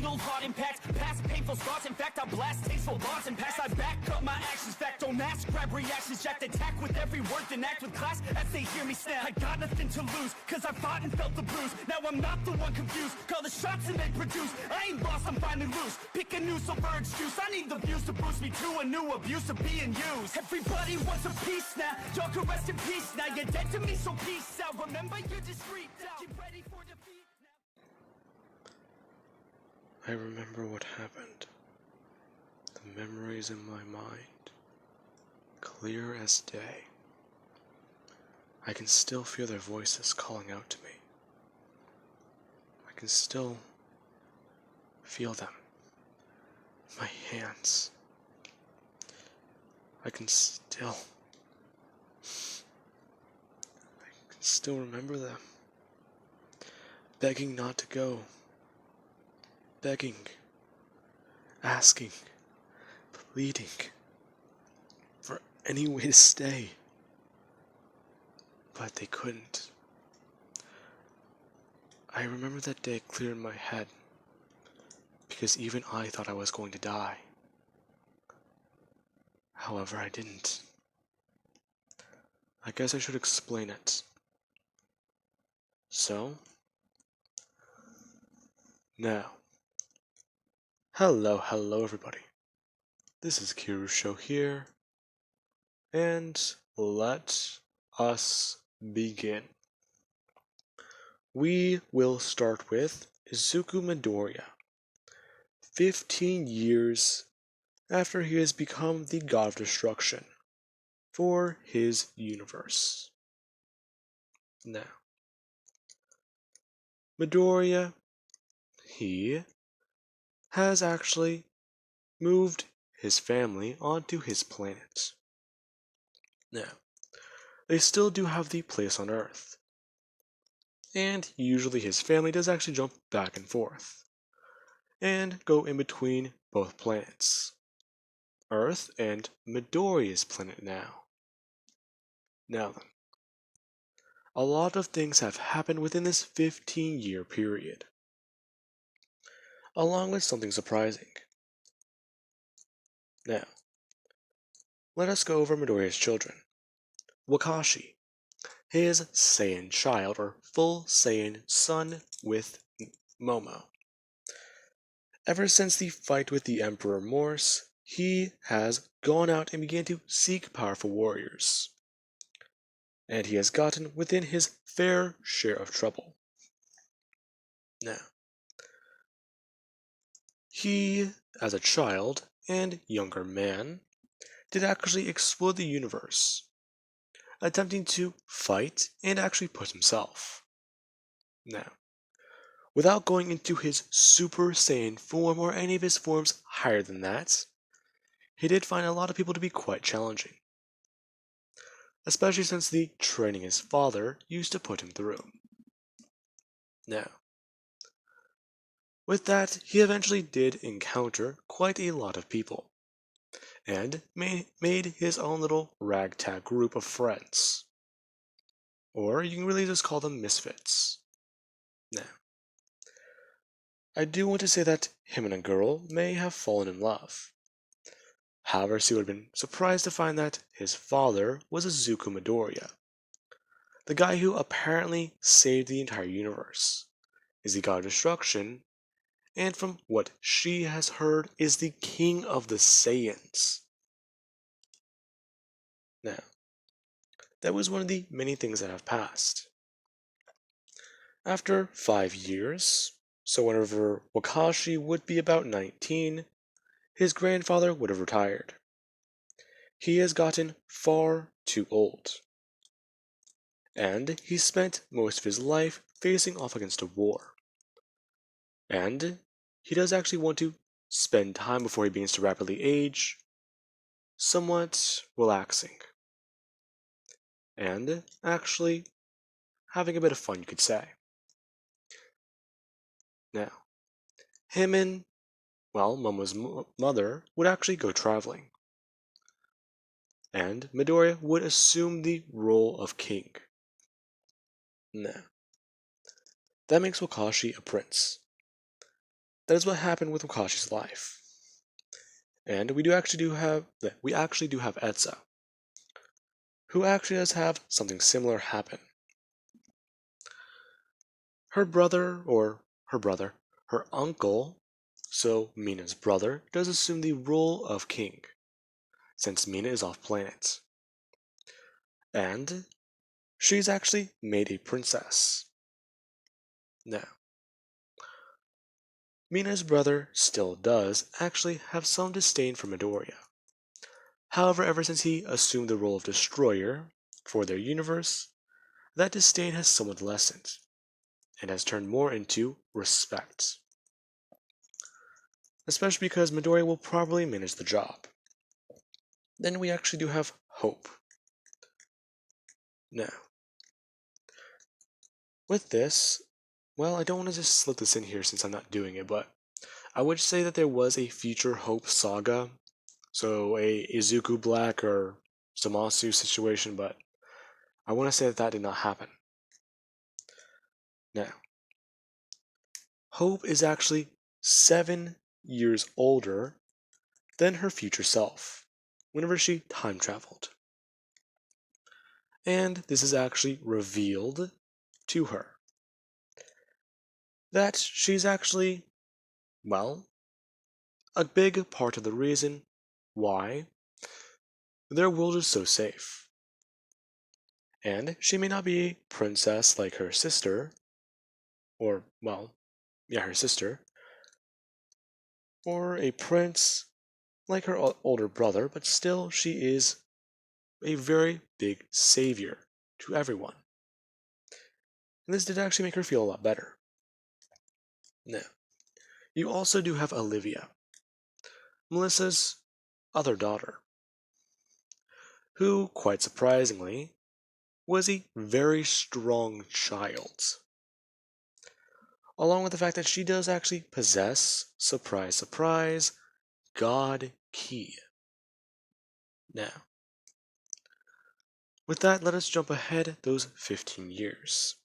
old heart impacts past painful scars. In fact, I blast tasteful bars and pass. I back up my actions. Fact, don't ask, grab reactions. Jacked attack with every word, then act with class as they hear me snap. I got nothing to lose, cause I fought and felt the bruise. Now I'm not the one confused. Call the shots and they produce. I ain't lost, I'm finally loose. Pick a new silver excuse. I need the views to boost me to a new abuse of being used. Everybody wants a piece now. Y'all can rest in peace now. You're dead to me, so peace out. Remember, you're discreet out. Get ready for defeat now. I remember what happened. The memories in my mind, clear as day. I can still feel their voices calling out to me. I can still feel them. My hands. I can still remember them. Begging not to go. Begging. Asking. Pleading. For any way to stay. But they couldn't. I remember that day clear in my head. Because even I thought I was going to die. However, I didn't. I guess I should explain it. So, now, hello everybody. This is Kirusho here, and let us begin. We will start with Izuku Midoriya, 15 years after he has become the God of Destruction for his universe. Now, Midoriya, he has actually moved his family onto his planet. Now, they still do have the place on Earth, and usually his family does actually jump back and forth, and go in between both planets, Earth and Midoriya's planet now. Now then, a lot of things have happened within this 15-year period, along with something surprising. Now, let us go over Midoriya's children. Wakashi, his Saiyan child, or full Saiyan son with Momo. Ever since the fight with the Emperor Morse, he has gone out and began to seek powerful warriors. And he has gotten within his fair share of trouble. Now, he, as a child and younger man, did actually explore the universe, attempting to fight and actually push himself. Now, without going into his Super Saiyan form or any of his forms higher than that, he did find a lot of people to be quite challenging, especially since the training his father used to put him through. Now, with that, he eventually did encounter quite a lot of people, and made his own little ragtag group of friends. Or you can really just call them misfits. Now, I do want to say that him and a girl may have fallen in love. However, she would have been surprised to find that his father was Izuku Midoriya, the guy who apparently saved the entire universe, is the God of Destruction, and from what she has heard, is the king of the Saiyans. Now, that was one of the many things that have passed. After 5 years, so whenever Wakashi would be about 19, his grandfather would have retired. He has gotten far too old, and he spent most of his life facing off against a war. And he does actually want to spend time before he begins to rapidly age, somewhat relaxing, and actually having a bit of fun, you could say. Now, him and, well, Momo's mother would actually go traveling, and Midoriya would assume the role of king. Now, that makes Wakashi a prince. that is what happened with Wakashi's life. And we actually do have Etsa, who actually does have something similar happen. Her uncle, so Mina's brother, does assume the role of king, since Mina is off planet. And she's actually made a princess. Now, Mina's brother still does actually have some disdain for Midoriya. However, ever since he assumed the role of destroyer for their universe, that disdain has somewhat lessened, and has turned more into respect. Especially because Midoriya will probably manage the job. Then we actually do have Hope. Now, with this, well, I don't want to just slip this in here since I'm not doing it, but I would say that there was a future Hope saga, so a Izuku Black or Zamasu situation, but I want to say that did not happen. Now, Hope is actually 7 years older than her future self, whenever she time traveled. And this is actually revealed to her. That she's actually, well, a big part of the reason why their world is so safe. And she may not be a princess like her sister, or, well, yeah, her sister, or a prince like her older brother, but still she is a very big savior to everyone. And this did actually make her feel a lot better. Now, you also do have Olivia, Melissa's other daughter, who, quite surprisingly, was a very strong child. Along with the fact that she does actually possess, surprise, surprise, God Key. Now, with that, let us jump ahead those 15 years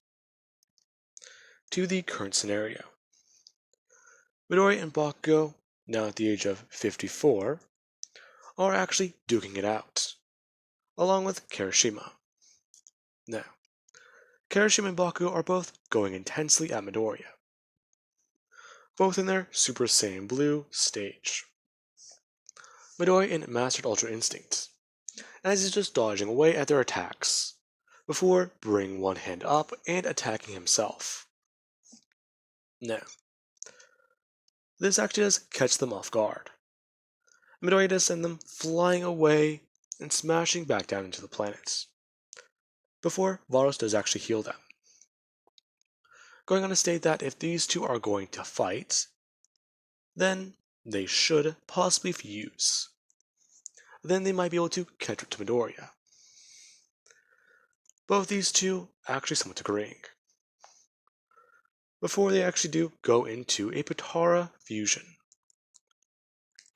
to the current scenario. Midori and Bakugo, now at the age of 54, are actually duking it out, along with Kirishima. Now, Kirishima and Bakugo are both going intensely at Midoriya, both in their Super Saiyan Blue stage. Midoriya in Mastered Ultra Instinct, as he's just dodging away at their attacks, before bringing one hand up and attacking himself. Now, this actually does catch them off guard. Midoriya does send them flying away and smashing back down into the planets, before Varos does actually heal them. Going on to state that if these two are going to fight, then they should possibly fuse. Then they might be able to catch up to Midoriya. Both these two actually somewhat agreeing. Before they actually do go into a Potara fusion.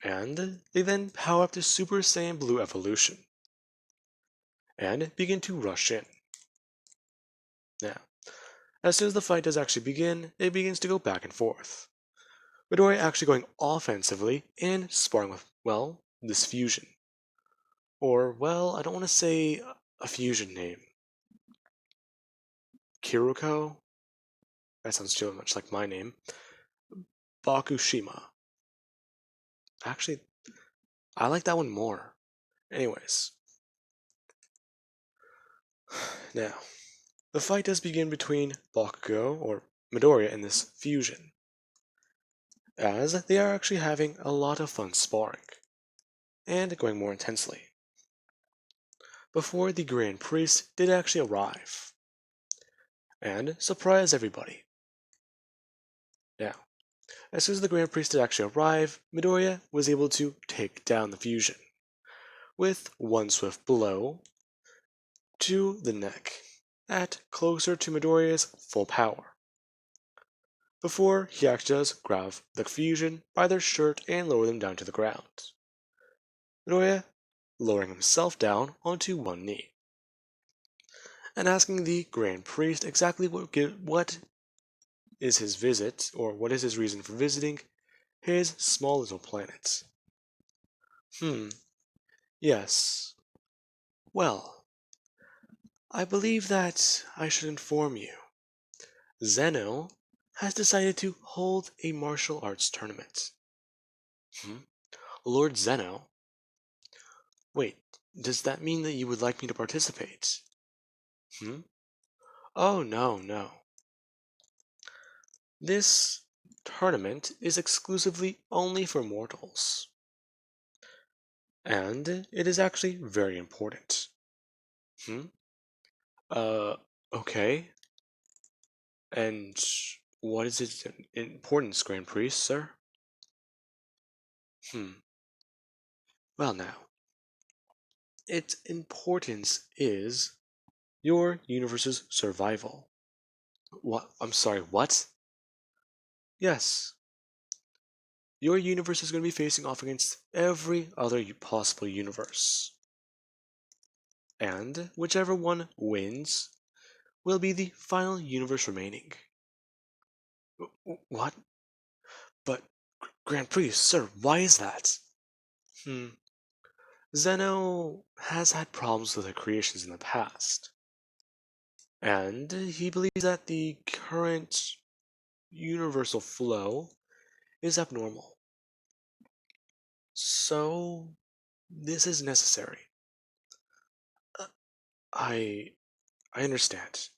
And they then power up to Super Saiyan Blue evolution. And begin to rush in. Now, as soon as the fight does actually begin, it begins to go back and forth. Midoriya actually going offensively and sparring with, well, this fusion. Or, well, I don't want to say a fusion name. Kiruko? That sounds too much like my name. Bakushima. Actually, I like that one more. Anyways. Now, the fight does begin between Bakugo, or Midoriya, and this fusion, as they are actually having a lot of fun sparring, and going more intensely, before the Grand Priest did actually arrive, and surprise everybody. Now, as soon as the Grand Priest did actually arrive, Midoriya was able to take down the fusion, with one swift blow to the neck, at closer to Midoriya's full power. Before he actually does grab the fusion by their shirt and lower them down to the ground. Midoriya lowering himself down onto one knee, and asking the Grand Priest exactly what is his visit, or what is his reason for visiting his small little planet. Yes. Well, I believe that I should inform you. Zeno has decided to hold a martial arts tournament. Hmm? Lord Zeno? Wait, does that mean that you would like me to participate? Hmm? Oh, no, no. This tournament is exclusively only for mortals. And it is actually very important. Hmm? Uh, okay. And what is its importance, Grand Priest, sir? Hmm. Well, now, its importance is your universe's survival. What? I'm sorry, what? Yes. Your universe is going to be facing off against every other possible universe. And whichever one wins will be the final universe remaining. What? But, Grand Priest, sir, why is that? Hmm. Zeno has had problems with her creations in the past. And he believes that the current universal flow is abnormal. So, this is necessary. Uh, I I understand.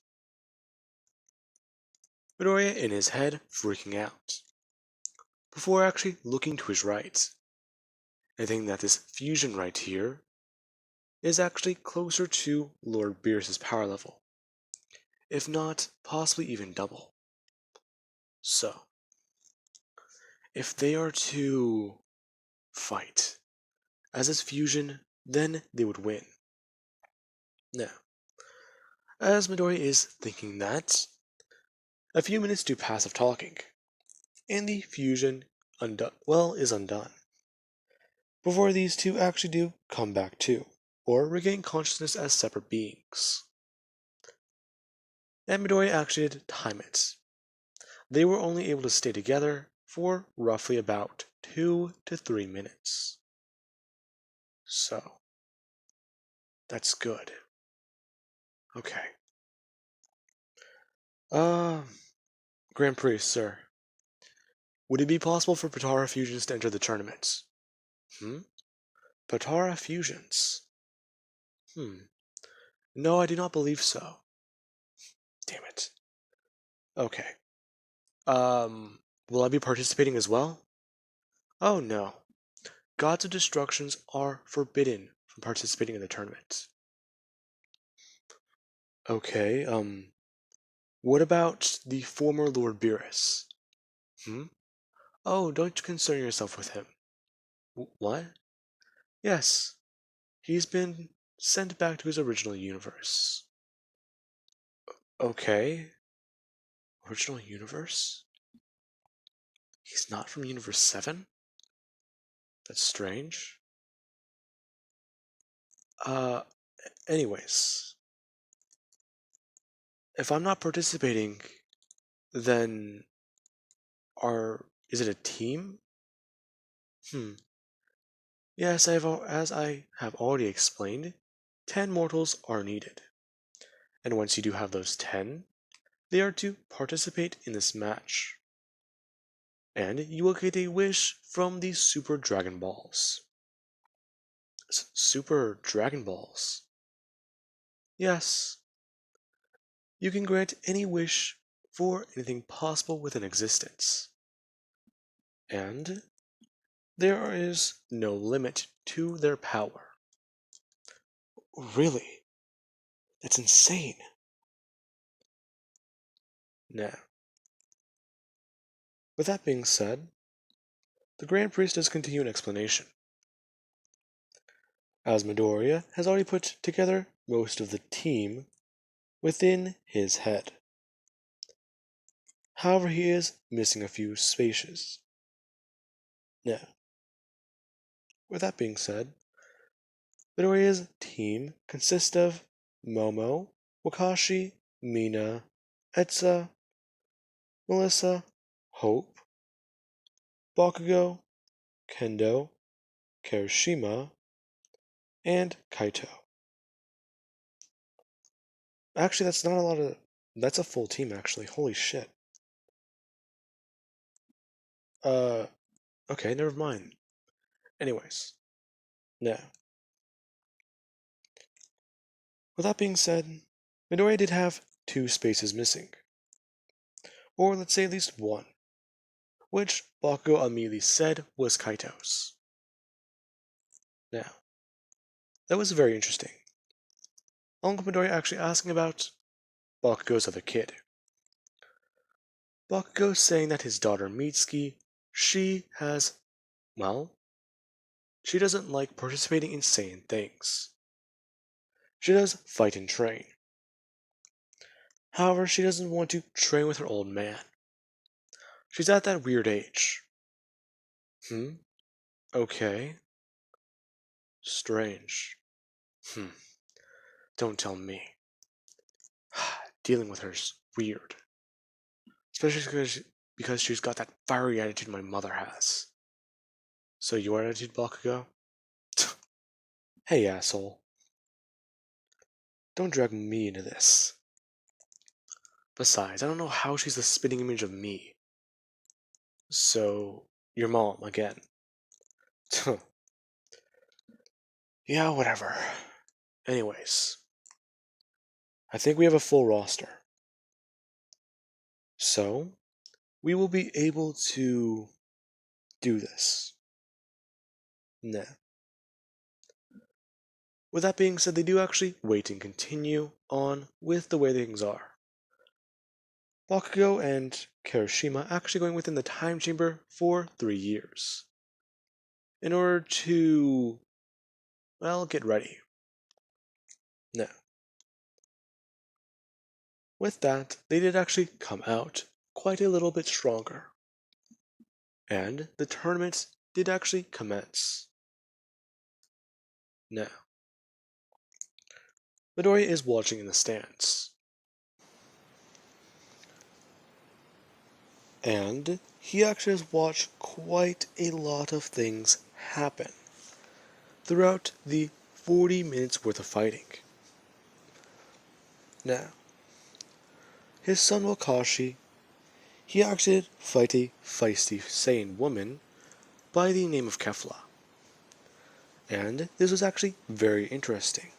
Midoriya in his head freaking out, before actually looking to his right, and thinking that this fusion right here is actually closer to Lord Beerus's power level, if not possibly even double. So, if they are to fight as this fusion, then they would win. Now, as Midoriya is thinking that, a few minutes do pass of talking, and the fusion is undone. Before these two actually do come back to, or regain consciousness as separate beings. And Midoriya actually did time it. They were only able to stay together for roughly about 2 to 3 minutes. So, that's good. Okay. Uh, Grand Prix, sir. Would it be possible for Potara fusions to enter the tournament? Hmm? Potara fusions? No, I do not believe so. Damn it. Okay. Will I be participating as well? Oh no. Gods of Destructions are forbidden from participating in the tournament. Okay, what about the former Lord Beerus? Hmm? Oh, don't concern yourself with him. What? Yes, he's been sent back to his original universe. Okay. Original universe? He's not from Universe 7? That's strange. Uh, anyways. If I'm not participating, then is it a team? Hmm. Yes, as I have already explained, 10 mortals are needed. And once you do have those 10, they are to participate in this match. And you will get a wish from the Super Dragon Balls. Super Dragon Balls? Yes. You can grant any wish for anything possible within existence. And there is no limit to their power. Really? That's insane. Now, with that being said, the Grand Priest does continue an explanation, as Midoriya has already put together most of the team within his head. However, he is missing a few spaces. Now, with that being said, Midoriya's team consists of Momo, Wakashi, Mina, Etsa, Melissa, Hope, Bakugo, Kendo, Kirishima, and Kaito. Actually, that's not a lot of... That's a full team, actually. Holy shit. Okay, never mind. Anyways, now, with that being said, Midoriya did have 2 spaces missing. Or let's say at least 1, which Bakugo immediately said was Kaito's. Now, that was very interesting. Uncle Midoriya actually asking about Bakugo's other kid. Bakugo saying that his daughter Mitsuki, she has, well, she doesn't like participating in insane things. She does fight and train. However, she doesn't want to train with her old man. She's at that weird age. Okay. Strange. Hmm. Don't tell me. Dealing with her's weird. Especially because she's got that fiery attitude my mother has. So your attitude, Bakugo? Hey, asshole. Don't drag me into this. Besides, I don't know how she's the spitting image of me. So, your mom, again. Yeah, whatever. Anyways, I think we have a full roster. So, we will be able to do this. Nah. With that being said, they do actually wait and continue on with the way things are. Bakugo and Kirishima actually going within the time chamber for 3 years. In order to, well, get ready. Now, with that, they did actually come out quite a little bit stronger. And the tournament did actually commence. Now, Midoriya is watching in the stands. And he actually has watched quite a lot of things happen throughout the 40 minutes worth of fighting. Now, his son Wakashi, he actually did fight a feisty Saiyan woman by the name of Kefla. And this was actually very interesting.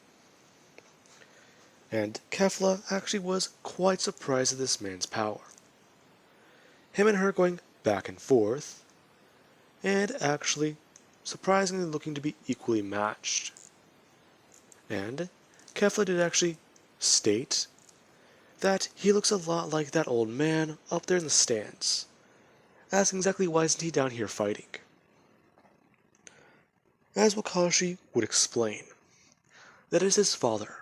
And Kefla actually was quite surprised at this man's power. Him and her going back and forth, and actually surprisingly looking to be equally matched. And Kefla did actually state that he looks a lot like that old man up there in the stands, asking exactly why isn't he down here fighting. As Wakashi would explain, that is his father,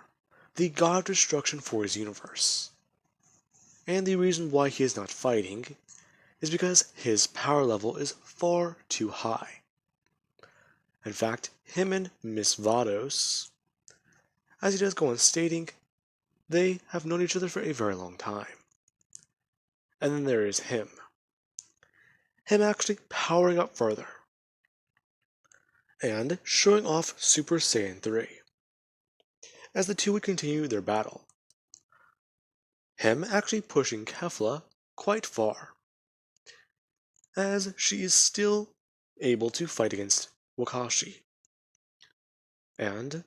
the god of destruction for his universe. And the reason why he is not fighting is because his power level is far too high. In fact, him and Miss Vados, as he does go on stating, they have known each other for a very long time. And then there is him. Him actually powering up further. And showing off Super Saiyan 3. As the two would continue their battle. Him actually pushing Kefla quite far. As she is still able to fight against Wakashi. And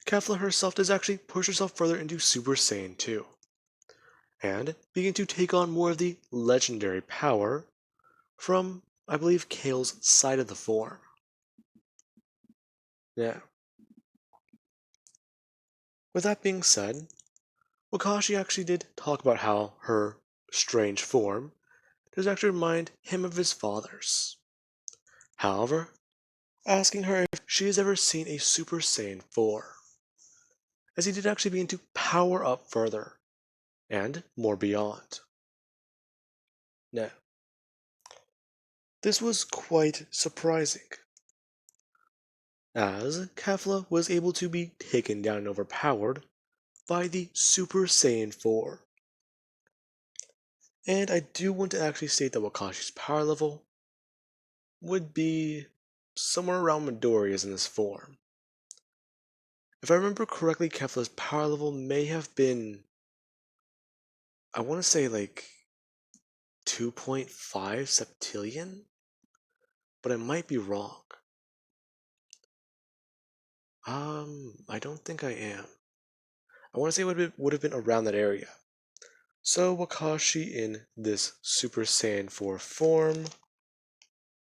Kefla herself does actually push herself further into Super Saiyan 2. And begin to take on more of the legendary power from, I believe, Kale's side of the form. Now, with that being said, Wakashi actually did talk about how her strange form does actually remind him of his father's. However, asking her if she has ever seen a Super Saiyan 4, as he did actually begin to power up further, and more beyond. Now, this was quite surprising, as Kefla was able to be taken down and overpowered by the Super Saiyan 4. And I do want to actually state that Wakashi's power level would be somewhere around Midoriya's in this form. If I remember correctly, Kefla's power level may have been, I want to say like 2.5 septillion, but I might be wrong. I don't think I am. I want to say it would have been around that area. So Wakashi in this Super Saiyan 4 form,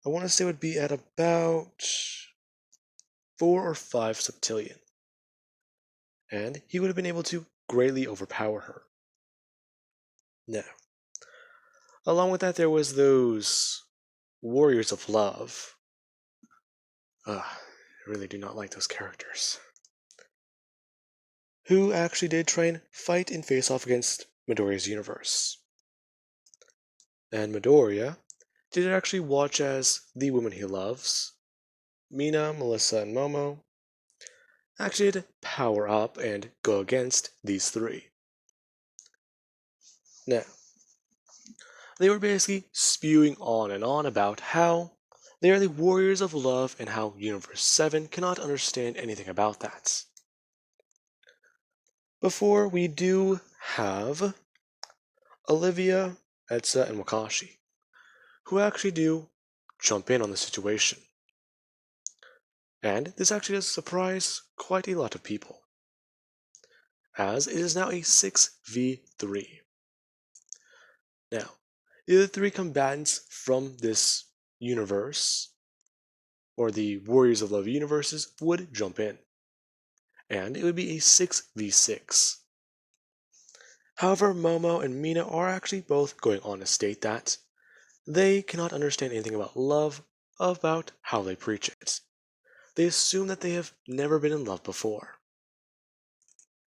I want to say would be at about 4 or 5 septillion. And he would have been able to greatly overpower her. Now, along with that, there was those Warriors of Love. I really do not like those characters. Who actually did try and fight and face off against Midoriya's universe. And Midoriya did actually watch as the women he loves, Mina, Melissa, and Momo, actually did power up and go against these three. Now, they were basically spewing on and on about how they are the warriors of love and how Universe 7 cannot understand anything about that. Before we do have Olivia, Etsa, and Wakashi, who actually do jump in on the situation. And this actually does surprise quite a lot of people, as it is now a 6v3. Now, the other three combatants from this universe, or the Warriors of Love universes, would jump in, and it would be a 6v6. However, Momo and Mina are actually both going on to state that they cannot understand anything about love, about how they preach it. They assume that they have never been in love before.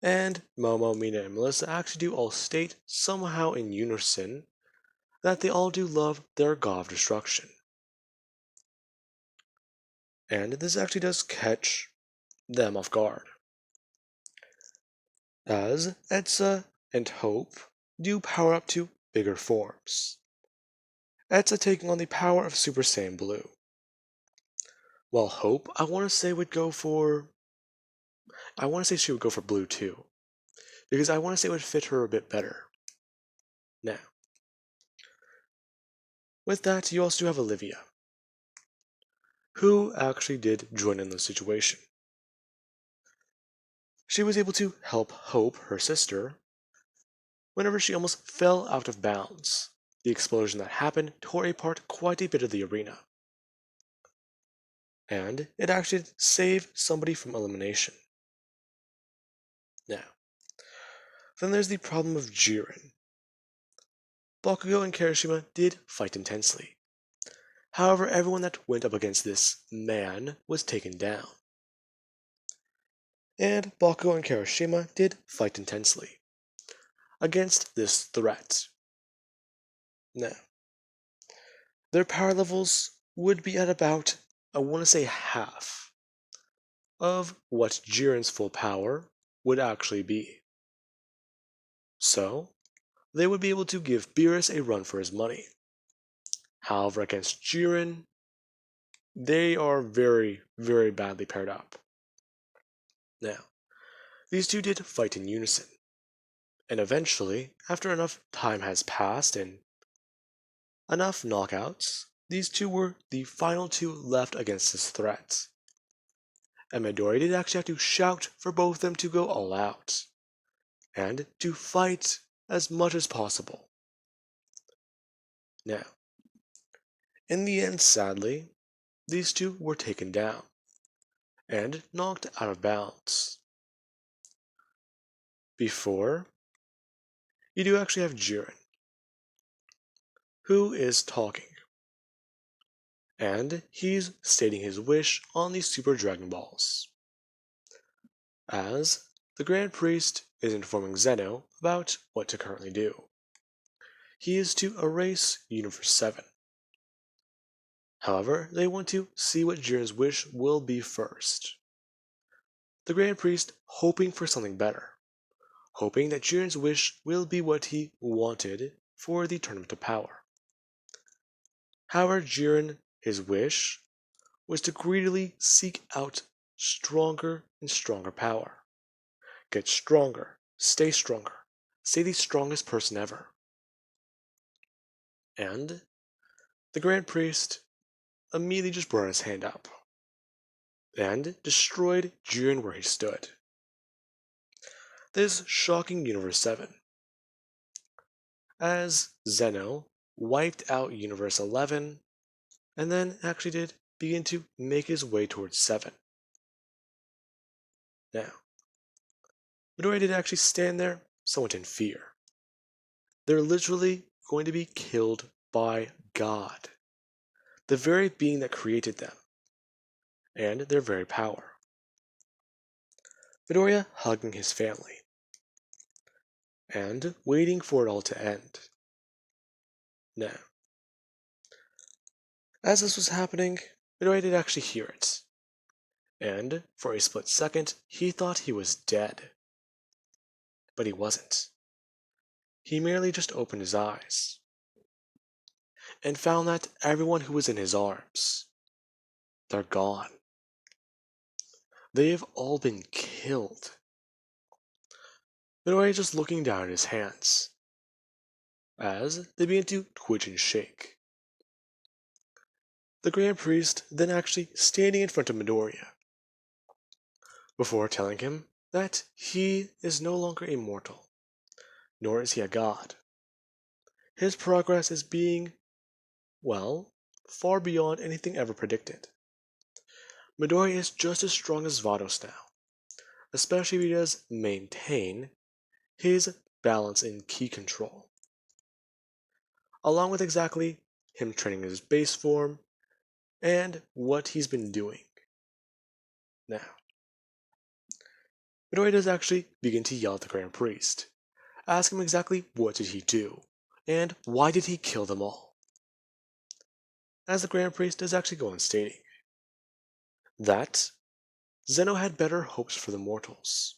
And Momo, Mina, and Melissa actually do all state, somehow in unison, that they all do love their god of destruction. And this actually does catch them off guard, as Etsa and Hope do power up to bigger forms. Etsa taking on the power of Super Saiyan Blue, while Hope, I want to say she would go for Blue too, because I want to say it would fit her a bit better. Now, with that, you also do have Olivia, who actually did join in the situation. She was able to help Hope, her sister, whenever she almost fell out of bounds. The explosion that happened tore apart quite a bit of the arena. And it actually saved somebody from elimination. Now, then there's the problem of Jiren. Bakugo and Kirishima did fight intensely. However, everyone that went up against this man was taken down. And Bakugo and Kirishima did fight intensely against this threat. Now, their power levels would be at about, I want to say, half of what Jiren's full power would actually be. So, they would be able to give Beerus a run for his money. However, against Jiren, they are very, very badly paired up. Now, these two did fight in unison, and eventually, after enough time has passed and enough knockouts, these two were the final two left against this threat. And Midoriya did actually have to shout for both of them to go all out, and to fight as much as possible. Now, in the end, sadly, these two were taken down, and knocked out of bounds. Before, you do actually have Jiren, who is talking, and he's stating his wish on the Super Dragon Balls, as the Grand Priest is informing Zeno about what to currently do. He is to erase Universe 7. However, they want to see what Jiren's wish will be first. The Grand Priest hoping for something better, hoping that Jiren's wish will be what he wanted for the Tournament of Power. However, Jiren His wish was to greedily seek out stronger and stronger power. Get stronger, stay the strongest person ever. And the Grand Priest immediately just brought his hand up and destroyed Jiren where he stood. This shocking Universe 7, as Zeno wiped out Universe 11 and then actually did begin to make his way towards 7. Now, Midoriya did actually stand there somewhat in fear. They're literally going to be killed by God, the very being that created them, and their very power. Midoriya hugging his family, and waiting for it all to end. Now, as this was happening, Midoriya did actually hear it, and for a split second he thought he was dead. But he wasn't. He merely just opened his eyes, and found that everyone who was in his arms, they're gone. They have all been killed. Midoriya just looking down at his hands, as they begin to twitch and shake. The Grand Priest then actually standing in front of Midoriya, before telling him that he is no longer immortal, nor is he a god. His progress is being, well, far beyond anything ever predicted. Midoriya is just as strong as Vados now, especially if he does maintain his balance and ki control, along with exactly him training his base form and what he's been doing. Now, Midoriya does actually begin to yell at the Grand Priest, ask him exactly what did he do, and why did he kill them all? As the Grand Priest does actually go on stating that Zeno had better hopes for the mortals,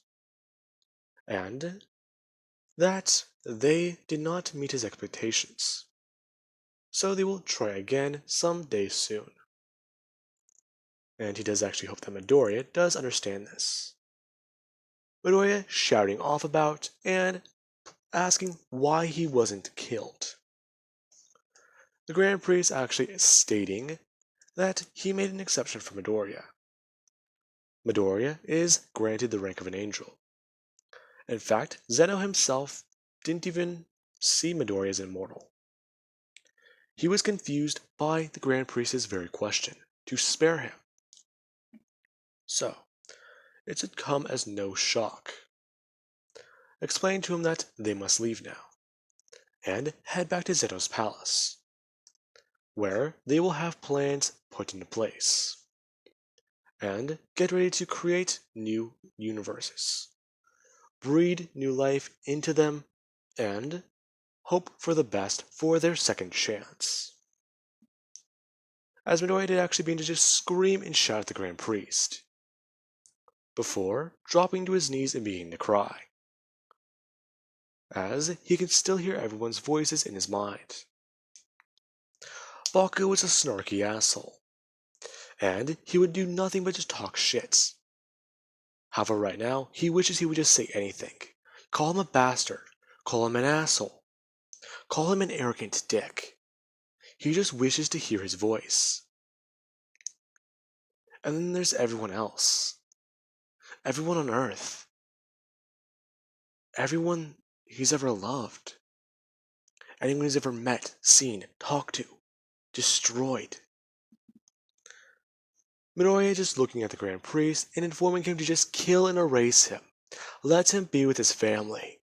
and that they did not meet his expectations, so they will try again someday soon. And he does actually hope that Midoriya does understand this. Midoriya shouting off about and asking why he wasn't killed. The Grand Priest actually stating that he made an exception for Midoriya. Midoriya is granted the rank of an angel. In fact, Zeno himself didn't even see Midoriya as immortal. He was confused by the Grand Priest's very question, to spare him. So, it should come as no shock. Explain to him that they must leave now, and head back to Zeno's palace, where they will have plans put into place, and get ready to create new universes, breed new life into them, and hope for the best for their second chance. As Midoriya did actually begin to just scream and shout at the Grand Priest, before dropping to his knees and beginning to cry, as he could still hear everyone's voices in his mind. Baku was a snarky asshole, and he would do nothing but just talk shit. However, right now, he wishes he would just say anything. Call him a bastard, call him an asshole, call him an arrogant dick. He just wishes to hear his voice. And then there's everyone else. Everyone on Earth. Everyone he's ever loved. Anyone he's ever met, seen, talked to, destroyed. Midoriya just looking at the Grand Priest and informing him to just kill and erase him. Let him be with his family.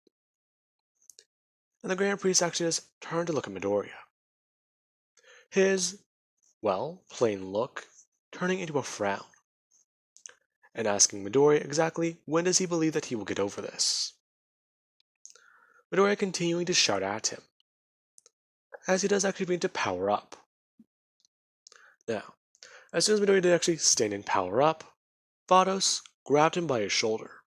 And the Grand Priest actually just turned to look at Midoriya. His, well, plain look turning into a frown, and asking Midoriya exactly when does he believe that he will get over this. Midoriya continuing to shout at him, as he does actually begin to power up. Now, as soon as Midoriya did actually stand in power up, Vados grabbed him by his shoulder,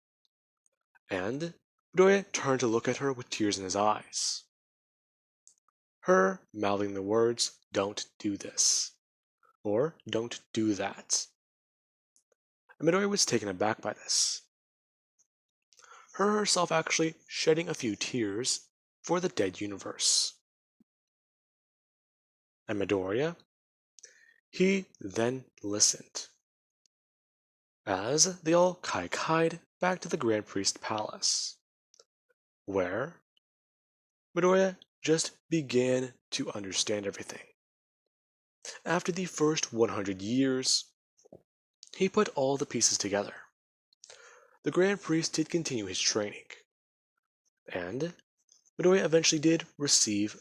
and Midoriya turned to look at her with tears in his eyes. Her mouthing the words, "Don't do this," or don't do that. And Midoriya was taken aback by this, her herself actually shedding a few tears for the dead universe. And Midoriya, he then listened, as they all kai-kai'd back to the Grand Priest Palace, where Midoriya just began to understand everything. After the first 100 years, he put all the pieces together. The Grand Priest did continue his training, and Midoriya eventually did receive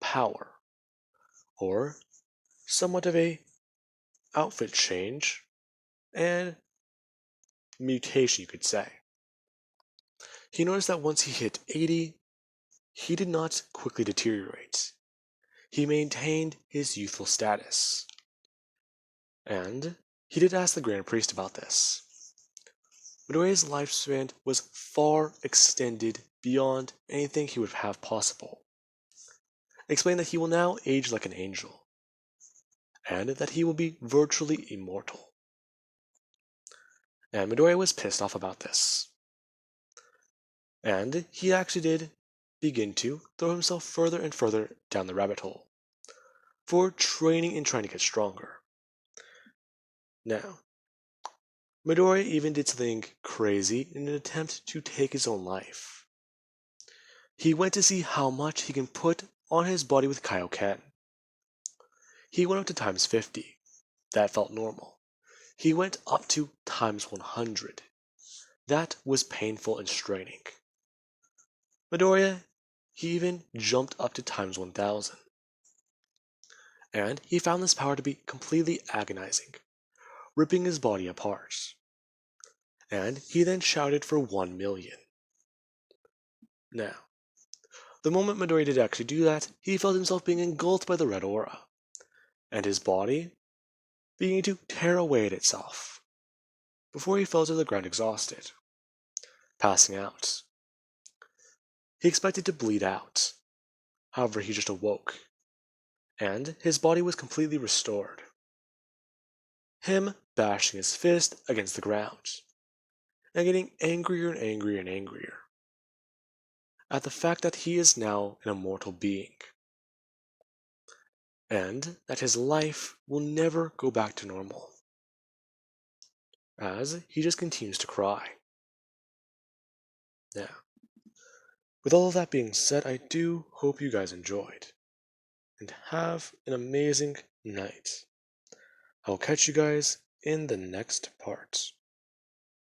power, or somewhat of a outfit change and mutation, you could say. He noticed that once he hit 80, he did not quickly deteriorate. He maintained his youthful status. And he did ask the Grand Priest about this. Midoriya's lifespan was far extended beyond anything he would have possible. Explained that he will now age like an angel, and that he will be virtually immortal. And Midoriya was pissed off about this. And he actually did begin to throw himself further and further down the rabbit hole for training and trying to get stronger. Now, Midoriya even did something crazy in an attempt to take his own life. He went to see how much he can put on his body with Kaioken. He went up to times 50. That felt normal. He went up to times 100. That was painful and straining. Midoriya, he even jumped up to times 1000. And he found this power to be completely agonizing, ripping his body apart. And he then shouted for 1 million. Now, the moment Midoriya did actually do that, he felt himself being engulfed by the red aura, and his body beginning to tear away at itself, before he fell to the ground exhausted, passing out. He expected to bleed out, however he just awoke, and his body was completely restored. Him bashing his fist against the ground, and getting angrier and angrier and angrier at the fact that he is now an immortal being, and that his life will never go back to normal, as he just continues to cry. Now, with all of that being said, I do hope you guys enjoyed, and have an amazing night. I will catch you guys in the next part.